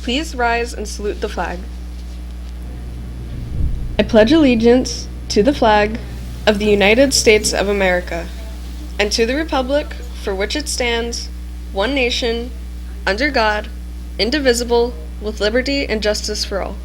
Please rise and salute the flag. I pledge allegiance to the flag of the United States of America and to the republic for which it stands, one nation, under God, indivisible, with liberty and justice for all.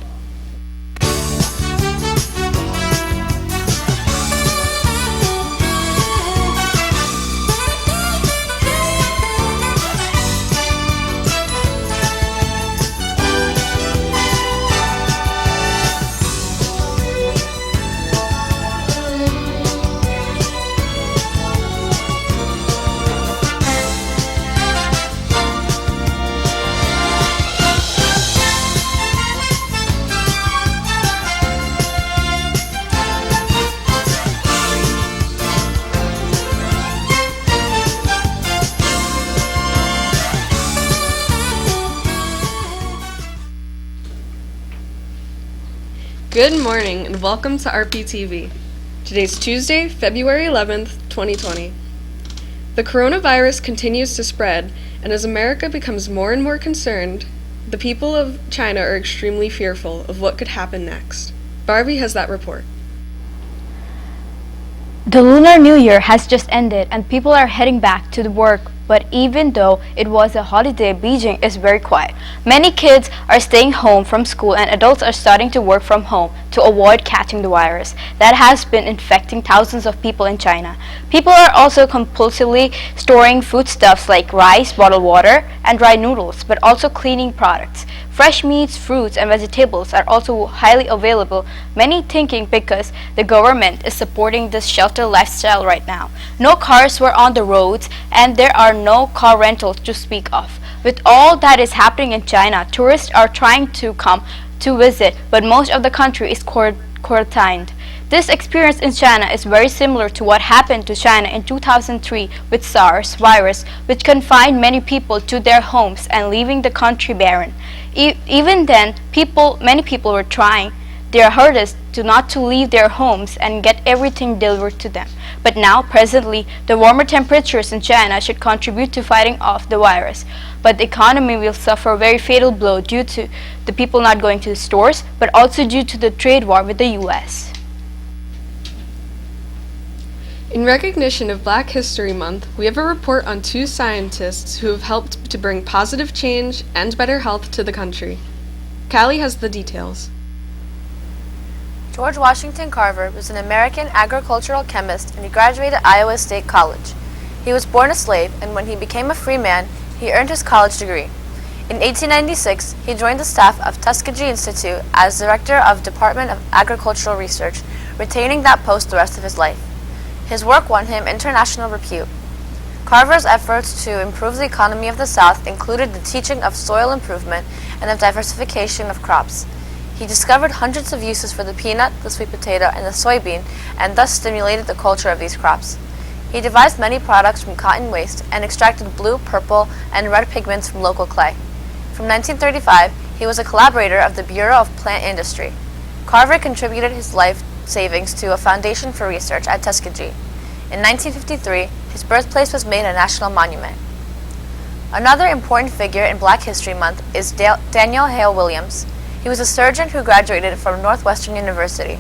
Good morning and welcome to RPtv. Today's Tuesday, February 11th, 2020. The coronavirus continues to spread, and as America becomes more and more concerned, the people of China are extremely fearful of what could happen next. Barbie has that report. The Lunar New Year has just ended and people are heading back to the work, but even though it was a holiday, Beijing is very quiet. Many kids are staying home from school and adults are starting to work from home to avoid catching the virus that has been infecting thousands of people in China. People are also compulsively storing foodstuffs like rice, bottled water, and dry noodles, but also cleaning products. Fresh meats, fruits, and vegetables are also highly available, many thinking because the government is supporting this shelter lifestyle right now. No cars were on the roads and there are no car rentals to speak of. With all that is happening in China, tourists are trying to come to visit, but most of the country is quarantined. This experience in China is very similar to what happened to China in 2003 with SARS virus, which confined many people to their homes and leaving the country barren. Even then, many people were trying their hardest not to leave their homes and get everything delivered to them. But now, presently, the warmer temperatures in China should contribute to fighting off the virus. But the economy will suffer a very fatal blow due to the people not going to the stores, but also due to the trade war with the US. In recognition of Black History Month, we have a report on two scientists who have helped to bring positive change and better health to the country. Callie has the details. George Washington Carver was an American agricultural chemist and he graduated Iowa State College. He was born a slave, and when he became a free man, he earned his college degree. In 1896, he joined the staff of Tuskegee Institute as Director of Department of Agricultural Research, retaining that post the rest of his life. His work won him international repute. Carver's efforts to improve the economy of the South included the teaching of soil improvement and the diversification of crops. He discovered hundreds of uses for the peanut, the sweet potato, and the soybean, and thus stimulated the culture of these crops. He devised many products from cotton waste and extracted blue, purple, and red pigments from local clay. From 1935, he was a collaborator of the Bureau of Plant Industry. Carver contributed his life savings to a foundation for research at Tuskegee. In 1953, his birthplace was made a national monument. Another important figure in Black History Month is Daniel Hale Williams. He was a surgeon who graduated from Northwestern University.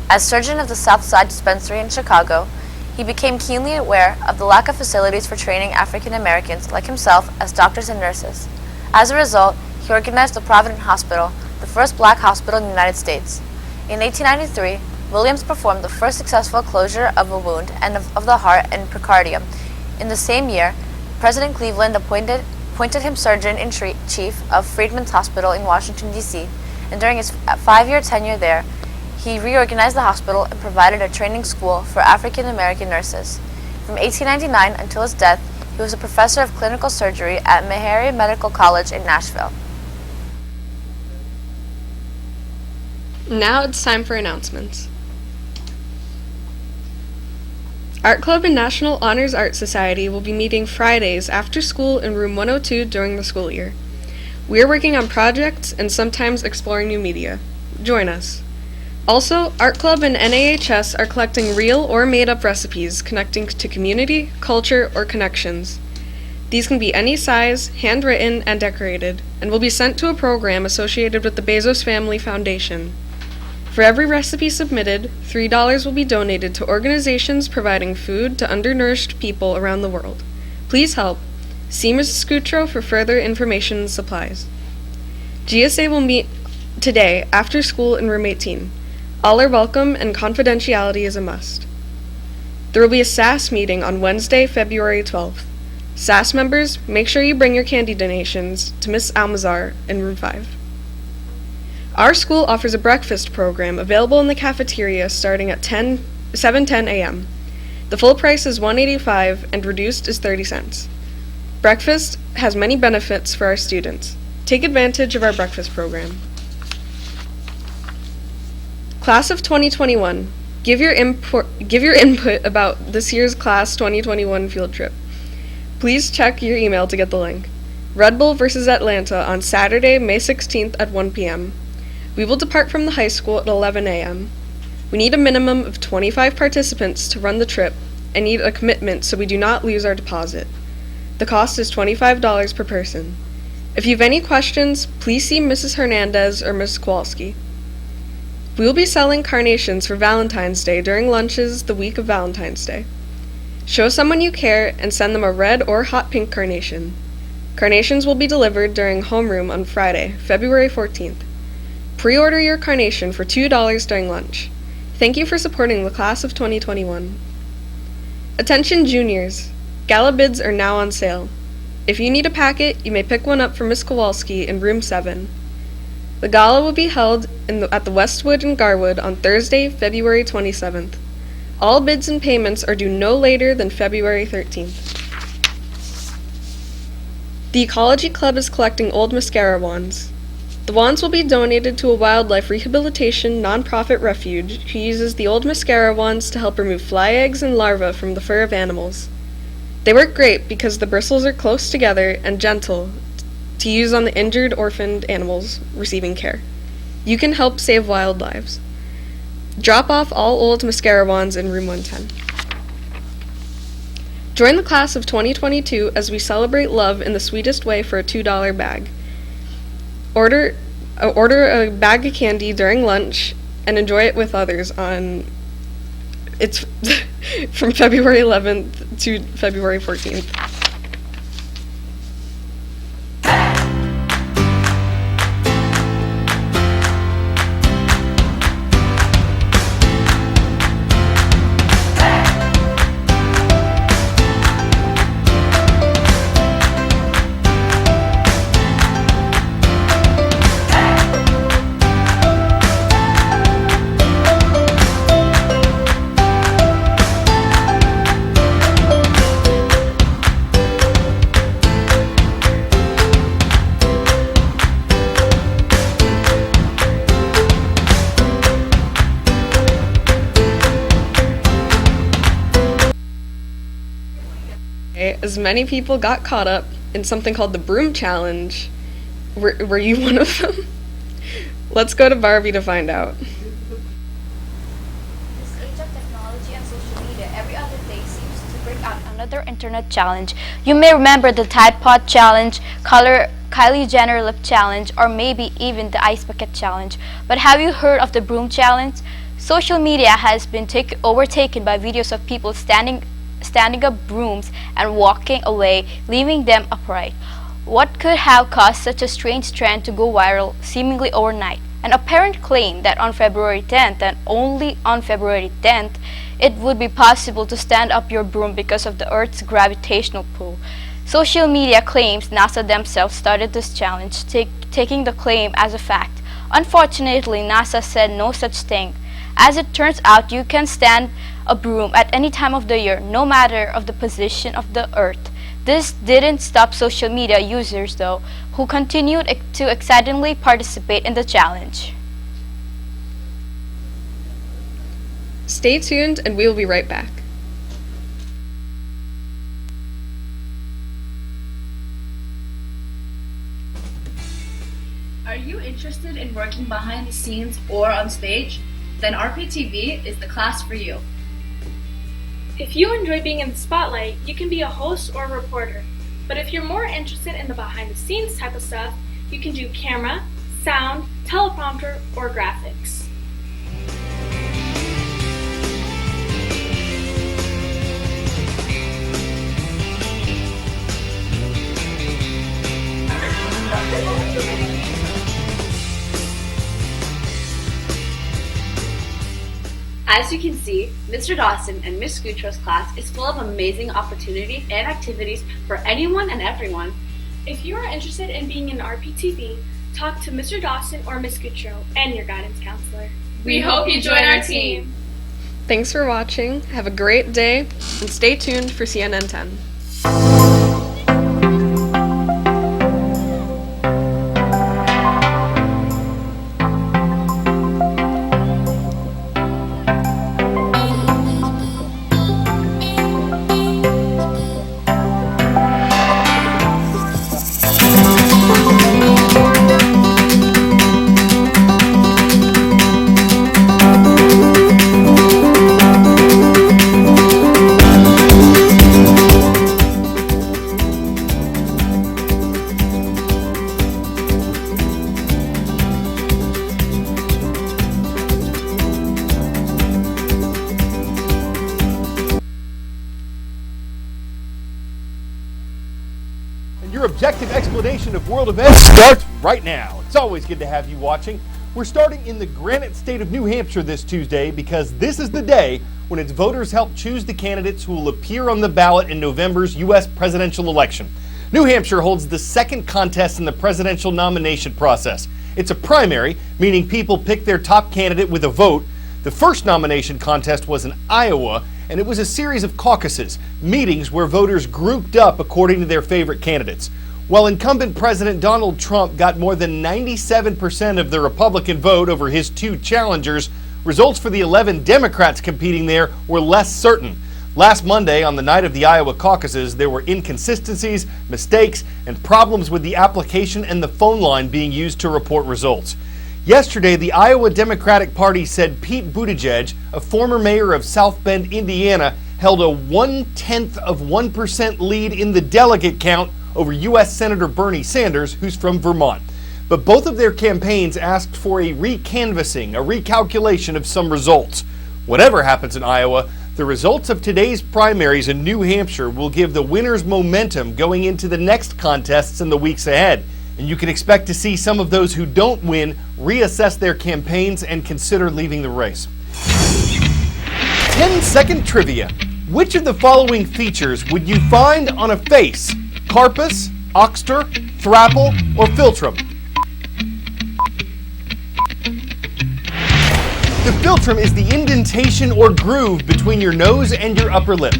As surgeon of the Southside Dispensary in Chicago, he became keenly aware of the lack of facilities for training African Americans like himself as doctors and nurses. As a result, he organized the Provident Hospital, the first black hospital in the United States. In 1893, Williams performed the first successful closure of a wound and of the heart and pericardium. In the same year, President Cleveland appointed him Surgeon-in-Chief of Freedmen's Hospital in Washington, D.C., and during his 5-year tenure there, he reorganized the hospital and provided a training school for African American nurses. From 1899 until his death, he was a professor of clinical surgery at Meharry Medical College in Nashville. Now it's time for announcements. Art Club and National Honors Art Society will be meeting Fridays after school in room 102 during the school year. We are working on projects and sometimes exploring new media. Join us. Also, Art Club and NAHS are collecting real or made-up recipes connecting to community, culture, or connections. These can be any size, handwritten, and decorated, and will be sent to a program associated with the Bezos Family Foundation. For every recipe submitted, $3 will be donated to organizations providing food to undernourished people around the world. Please help. See Mrs. Scutro for further information and supplies. GSA will meet today after school in room 18. All are welcome and confidentiality is a must. There will be a SAS meeting on Wednesday, February 12th. SAS members, make sure you bring your candy donations to Miss Almazar in room 5. Our school offers a breakfast program available in the cafeteria starting at 7:10 a.m. The full price is $1.85 and reduced is 30 cents. Breakfast has many benefits for our students. Take advantage of our breakfast program. Class of 2021, give your input about this year's Class 2021 field trip. Please check your email to get the link. Red Bull versus Atlanta on Saturday, May 16th at 1 p.m. We will depart from the high school at 11 a.m. We need a minimum of 25 participants to run the trip and need a commitment so we do not lose our deposit. The cost is $25 per person. If you have any questions, please see Mrs. Hernandez or Ms. Kowalski. We will be selling carnations for Valentine's Day during lunches the week of Valentine's Day. Show someone you care and send them a red or hot pink carnation. Carnations will be delivered during homeroom on Friday, February 14th. Pre-order your carnation for $2 during lunch. Thank you for supporting the Class of 2021. Attention juniors! Gala bids are now on sale. If you need a packet, you may pick one up from Ms. Kowalski in room 7. The gala will be held at the Westwood in Garwood on Thursday, February 27th. All bids and payments are due no later than February 13th. The Ecology Club is collecting old mascara wands. The wands will be donated to a wildlife rehabilitation nonprofit refuge who uses the old mascara wands to help remove fly eggs and larvae from the fur of animals. They work great because the bristles are close together and gentle to use on the injured orphaned animals receiving care. You can help save wild lives. Drop off all old mascara wands in room 110. Join the Class of 2022 as we celebrate love in the sweetest way for a $2 bag. Order a bag of candy during lunch and enjoy it with others it's from February 11th to February 14th. As many people got caught up in something called the Broom Challenge. Were you one of them? Let's go to Barbie to find out. This age of technology and social media, every other day seems to bring out another internet challenge. You may remember the Tide Pod Challenge, Kylie Jenner Lip Challenge, or maybe even the Ice Bucket Challenge. But have you heard of the Broom Challenge? Social media has been overtaken by videos of people standing up brooms and walking away, leaving them upright. What could have caused such a strange trend to go viral seemingly overnight? An apparent claim that on February 10th and only on February 10th, it would be possible to stand up your broom because of the Earth's gravitational pull. Social media claims NASA themselves started this challenge, taking the claim as a fact. Unfortunately, NASA said no such thing. As it turns out, you can stand a broom at any time of the year, no matter of the position of the Earth. This didn't stop social media users, though, who continued to excitedly participate in the challenge. Stay tuned and we will be right back. Are you interested in working behind the scenes or on stage? Then RPtv is the class for you. If you enjoy being in the spotlight, you can be a host or a reporter. But if you're more interested in the behind-the-scenes type of stuff, you can do camera, sound, teleprompter, or graphics. As you can see, Mr. Dawson and Miss Gutro's class is full of amazing opportunities and activities for anyone and everyone. If you are interested in being in RPtv, talk to Mr. Dawson or Miss Gutro and your guidance counselor. We hope you join our team. Thanks for watching, have a great day, and stay tuned for CNN 10. Your objective explanation of world events starts right now. It's always good to have you watching. We're starting in the granite state of New Hampshire this Tuesday because this is the day when its voters help choose the candidates who will appear on the ballot in November's U.S. presidential election. New Hampshire holds the second contest in the presidential nomination process. It's a primary, meaning people pick their top candidate with a vote. The first nomination contest was in Iowa, and it was a series of caucuses, meetings where voters grouped up according to their favorite candidates. While incumbent President Donald Trump got more than 97% of the Republican vote over his two challengers, results for the 11 Democrats competing there were less certain. Last Monday, on the night of the Iowa caucuses, there were inconsistencies, mistakes, and problems with the application and the phone line being used to report results. Yesterday, the Iowa Democratic Party said Pete Buttigieg, a former mayor of South Bend, Indiana, held a 0.1% lead in the delegate count over U.S. Senator Bernie Sanders, who's from Vermont. But both of their campaigns asked for a recanvassing, a recalculation of some results. Whatever happens in Iowa, the results of today's primaries in New Hampshire will give the winners momentum going into the next contests in the weeks ahead. And you can expect to see some of those who don't win reassess their campaigns and consider leaving the race. 10-second trivia. Which of the following features would you find on a face? Carpus, oxter, thrapple, or philtrum? The philtrum is the indentation or groove between your nose and your upper lip.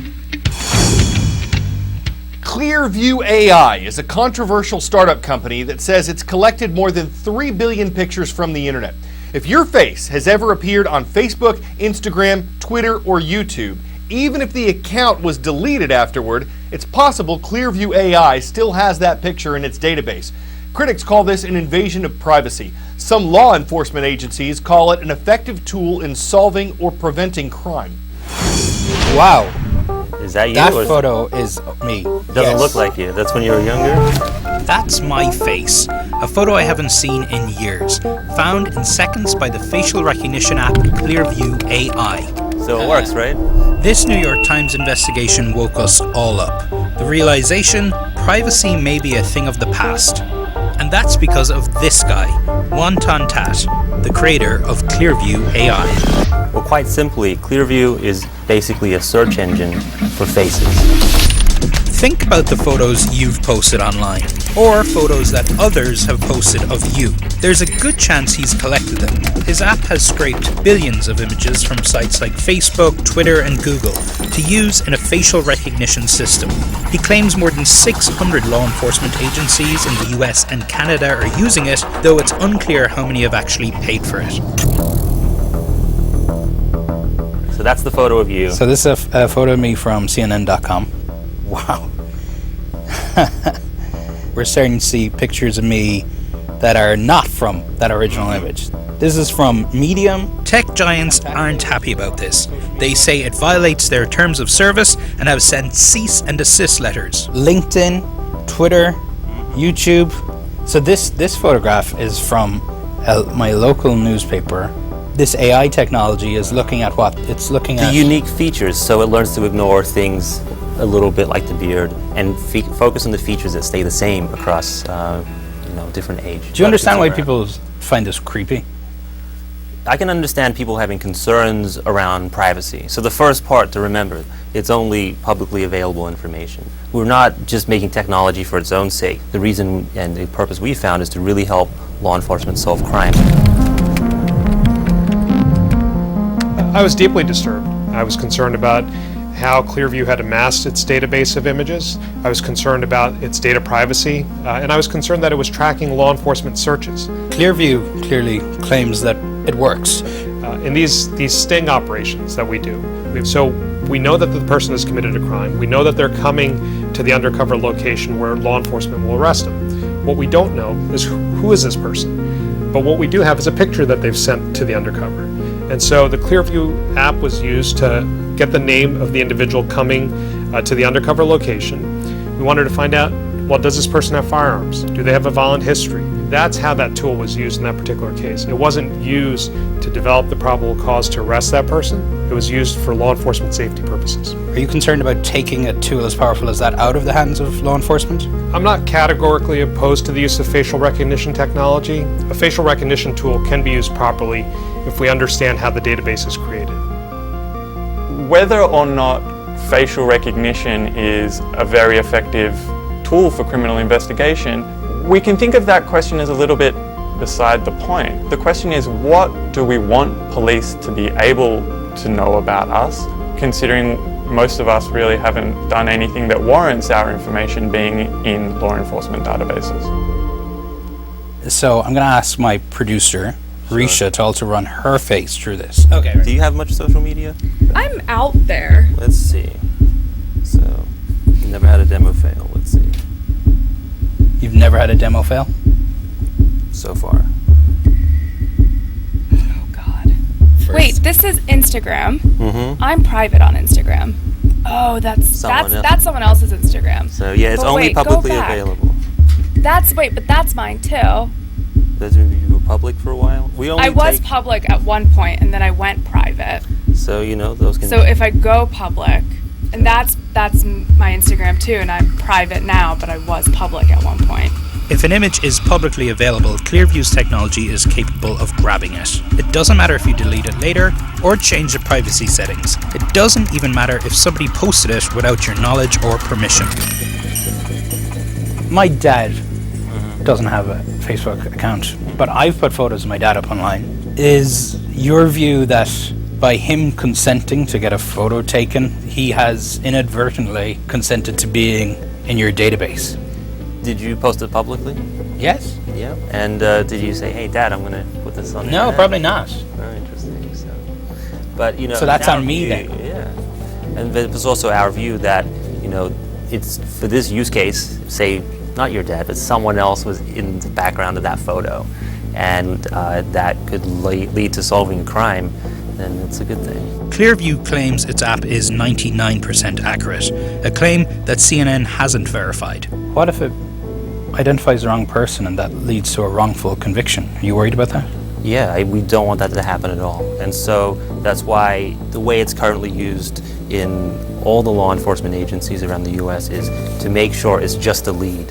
Clearview AI is a controversial startup company that says it's collected more than 3 billion pictures from the internet. If your face has ever appeared on Facebook, Instagram, Twitter, or YouTube, even if the account was deleted afterward, it's possible Clearview AI still has that picture in its database. Critics call this an invasion of privacy. Some law enforcement agencies call it an effective tool in solving or preventing crime. Wow. Is that you? That photo is me. Doesn't look like you. That's when you were younger? That's my face. A photo I haven't seen in years. Found in seconds by the facial recognition app Clearview AI. So it works, right? This New York Times investigation woke us all up. The realization, privacy may be a thing of the past. And that's because of this guy, Wonton Tat, the creator of Clearview AI. Well, quite simply, Clearview is basically a search engine for faces. Think about the photos you've posted online, or photos that others have posted of you. There's a good chance he's collected them. His app has scraped billions of images from sites like Facebook, Twitter, and Google to use in a facial recognition system. He claims more than 600 law enforcement agencies in the US and Canada are using it, though it's unclear how many have actually paid for it. So that's the photo of you. So this is a photo of me from CNN.com. Wow. We're starting to see pictures of me that are not from that original image. This is from Medium. Tech giants aren't happy about this. They say it violates their terms of service and have sent cease and desist letters. LinkedIn, Twitter, YouTube. So this photograph is from my local newspaper. This AI technology is looking at what? It's looking at the unique features, so it learns to ignore things a little bit like the beard and focus on the features that stay the same across different age. Do you understand why people find this creepy? I can understand people having concerns around privacy. So the first part to remember, it's only publicly available information. We're not just making technology for its own sake. The reason and the purpose we found is to really help law enforcement solve crime. I was deeply disturbed. I was concerned about how Clearview had amassed its database of images. I was concerned about its data privacy, and I was concerned that it was tracking law enforcement searches. Clearview clearly claims that it works. In these sting operations that we do, so we know that the person has committed a crime. We know that they're coming to the undercover location where law enforcement will arrest them. What we don't know is who is this person. But what we do have is a picture that they've sent to the undercover. And so the Clearview app was used to get the name of the individual coming to the undercover location. We wanted to find out, well, does this person have firearms? Do they have a violent history? That's how that tool was used in that particular case. It wasn't used to develop the probable cause to arrest that person. It was used for law enforcement safety purposes. Are you concerned about taking a tool as powerful as that out of the hands of law enforcement? I'm not categorically opposed to the use of facial recognition technology. A facial recognition tool can be used properly if we understand how the database is created. Whether or not facial recognition is a very effective tool for criminal investigation, we can think of that question as a little bit beside the point. The question is, what do we want police to be able to know about us, considering most of us really haven't done anything that warrants our information being in law enforcement databases. So I'm going to ask my producer, Risha, to also run her face through this. Okay. Do you have much social media? I'm out there. Let's see. So, you never had a demo fail. Let's see. You've never had a demo fail? So far. Oh, God. Wait, this is Instagram. Mm-hmm. I'm private on Instagram. Oh, that's someone else's Instagram. So, yeah, it's only publicly available. But that's mine, too. You were public for a while? I was public at one point, and then I went private. So, those can... So if I go public, and that's my Instagram too, and I'm private now, but I was public at one point. If an image is publicly available, Clearview's technology is capable of grabbing it. It doesn't matter if you delete it later or change the privacy settings. It doesn't even matter if somebody posted it without your knowledge or permission. My dad doesn't have a Facebook account, but I've put photos of my dad up online. Is your view that by him consenting to get a photo taken, he has inadvertently consented to being in your database? Did you post it publicly? Yes. Yeah. And did you say, hey, Dad, I'm going to put this on the internet? No, probably not. Very interesting. But, so that's on me then? Yeah. And it was also our view that, it's for this use case, say, not your dad, but someone else was in the background of that photo, and that could lead to solving a crime, then it's a good thing. Clearview claims its app is 99% accurate, a claim that CNN hasn't verified. What if it identifies the wrong person and that leads to a wrongful conviction? Are you worried about that? Yeah, we don't want that to happen at all. And so that's why the way it's currently used in all the law enforcement agencies around the U.S. is to make sure it's just a lead.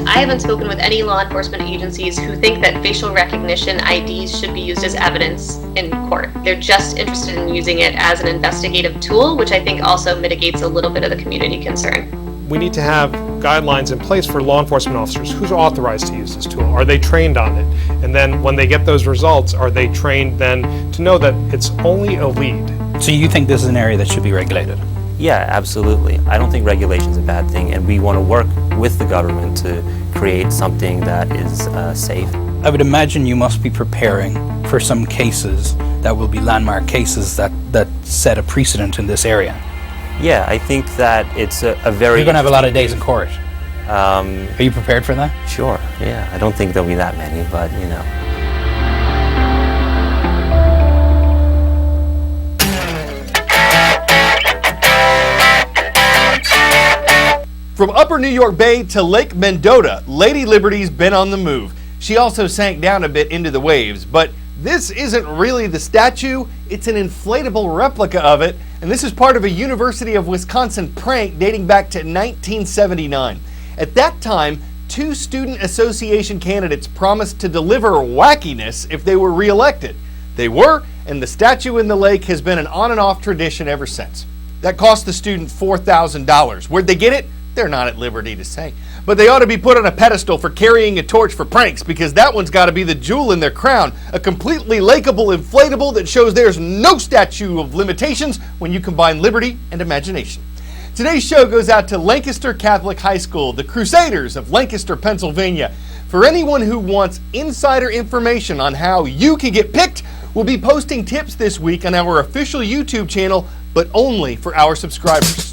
I haven't spoken with any law enforcement agencies who think that facial recognition IDs should be used as evidence in court. They're just interested in using it as an investigative tool, which I think also mitigates a little bit of the community concern. We need to have guidelines in place for law enforcement officers. Who's authorized to use this tool? Are they trained on it? And then when they get those results, are they trained then to know that it's only a lead? So you think this is an area that should be regulated? Yeah, absolutely. I don't think regulation's a bad thing, and we want to work with the government to create something that is safe. I would imagine you must be preparing for some cases that will be landmark cases that set a precedent in this area. Yeah, I think that it's a very... You're going to have a lot of days in court. Are you prepared for that? Sure, yeah. I don't think there'll be that many, but From Upper New York Bay to Lake Mendota, Lady Liberty's been on the move. She also sank down a bit into the waves, but this isn't really the statue, it's an inflatable replica of it, and this is part of a University of Wisconsin prank dating back to 1979. At that time, 2 student association candidates promised to deliver wackiness if they were reelected. They were, and the statue in the lake has been an on and off tradition ever since. That cost the student $4,000. Where'd they get it? They're not at liberty to say. But they ought to be put on a pedestal for carrying a torch for pranks, because that one's got to be the jewel in their crown. A completely lakeable inflatable that shows there's no statute of limitations when you combine liberty and imagination. Today's show goes out to Lancaster Catholic High School, the Crusaders of Lancaster, Pennsylvania. For anyone who wants insider information on how you can get picked, we'll be posting tips this week on our official YouTube channel, but only for our subscribers.